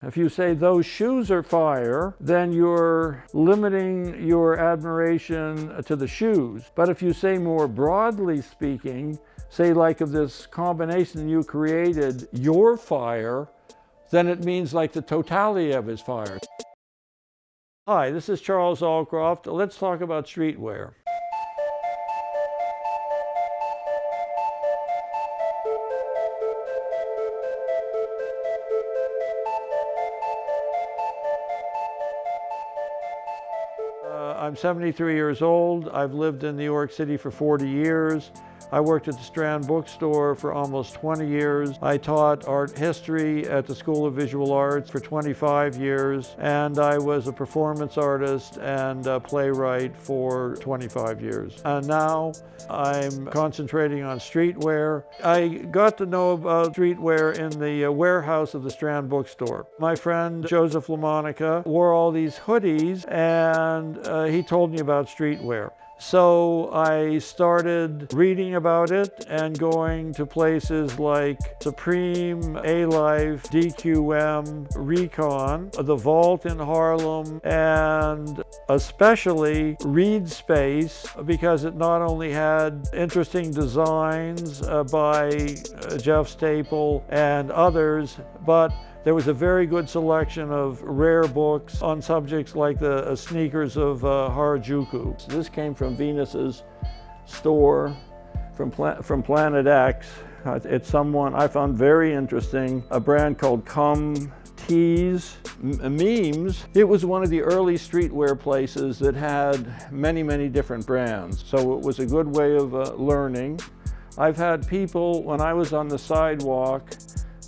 If you say those shoes are fire, then you're limiting your admiration to the shoes. But if you say more broadly speaking, say like of this combination you created, your fire, then it means like the totality of his fire. Hi, this is Charles Allcroft. Let's talk about streetwear. I'm 73 years old. I've lived in New York City for 40 years. I worked at the Strand bookstore for almost 20 years. I taught art history at the School of Visual Arts for 25 years, and I was a performance artist and a playwright for 25 years. And now I'm concentrating on streetwear. I got to know about streetwear in the warehouse of the Strand bookstore. My friend Joseph LaMonica wore all these hoodies, and he told me about streetwear. So I started reading about it and going to places like Supreme, A-Life, DQM, Recon, the Vault in Harlem, and especially Reed Space, because it not only had interesting designs by Jeff Staple and others, but there was a very good selection of rare books on subjects like the sneakers of Harajuku. This came from Venus's store, from Planet X. It's someone I found very interesting, a brand called Tees Memes. It was one of the early streetwear places that had many, many different brands. So it was a good way of learning. I've had people, when I was on the sidewalk,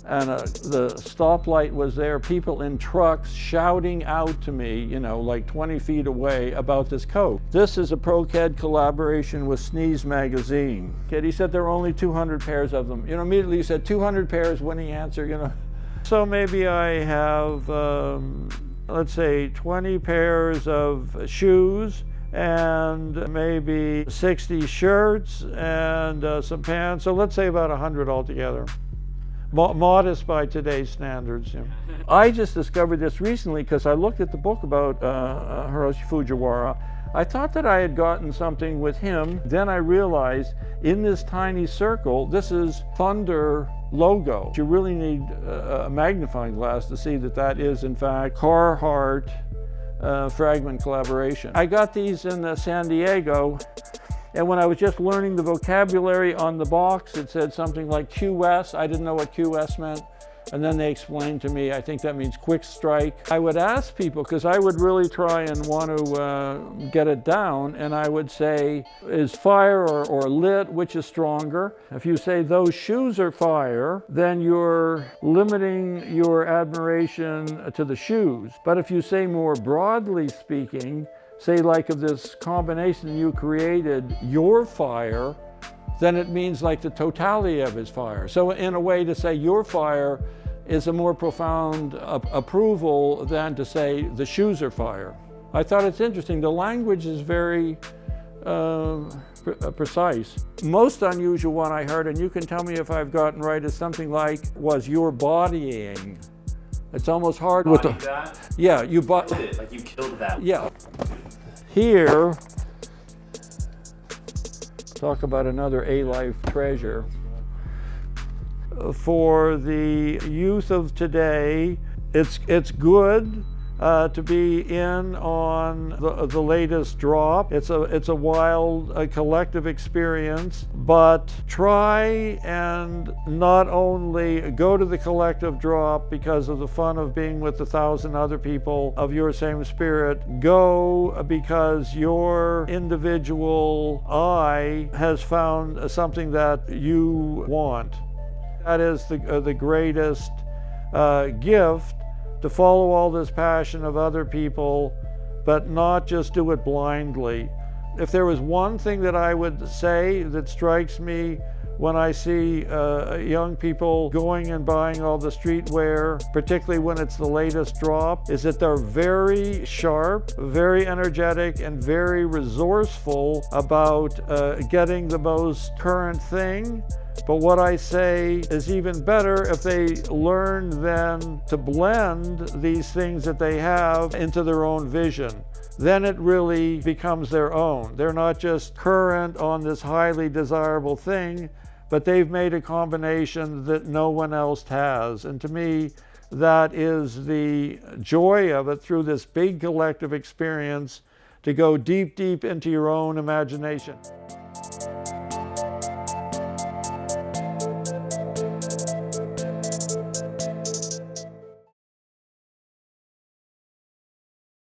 and the stoplight was there, people in trucks shouting out to me, you know, like 20 feet away about this coat. This is a Pro-Ked collaboration with Sneeze magazine. He said there were only 200 pairs of them. You know, immediately he said 200 pairs, winning answer, you know. So maybe I have, let's say 20 pairs of shoes, and maybe 60 shirts and some pants. So let's say about 100 altogether. Modest by today's standards. Yeah. I just discovered this recently because I looked at the book about Hiroshi Fujiwara. I thought that I had gotten something with him. Then I realized in this tiny circle, this is Thunder logo. You really need a magnifying glass to see that that is in fact Carhartt fragment collaboration. I got these in San Diego. And when I was just learning the vocabulary on the box, it said something like QS. I didn't know what QS meant. And then they explained to me, I think that means quick strike. I would ask people, because I would really try and want to get it down, and I would say, is fire or lit, which is stronger? If you say those shoes are fire, then you're limiting your admiration to the shoes. But if you say more broadly speaking, say like of this combination you created, your fire, then it means like the totality of his fire. So in a way to say your fire is a more profound approval than to say the shoes are fire. I thought it's interesting. The language is very precise. Most unusual one I heard, and you can tell me if I've gotten right, is something like, was your bodying. It's almost hard with the, that? Yeah, you like you killed that. Yeah. Here, talk about another A-Life treasure. For the youth of today, it's good to be in on the latest drop. It's a wild collective experience, but try and not only go to the collective drop because of the fun of being with 1,000 other people of your same spirit. Go because your individual eye has found something that you want. That is the greatest gift, to follow all this passion of other people, but not just do it blindly. If there was one thing that I would say that strikes me when I see young people going and buying all the streetwear, particularly when it's the latest drop, is that they're very sharp, very energetic, and very resourceful about getting the most current thing But what I say is even better if they learn then to blend these things that they have into their own vision. Then it really becomes their own. They're not just current on this highly desirable thing, but they've made a combination that no one else has. And to me, that is the joy of it, through this big collective experience, to go deep, deep into your own imagination.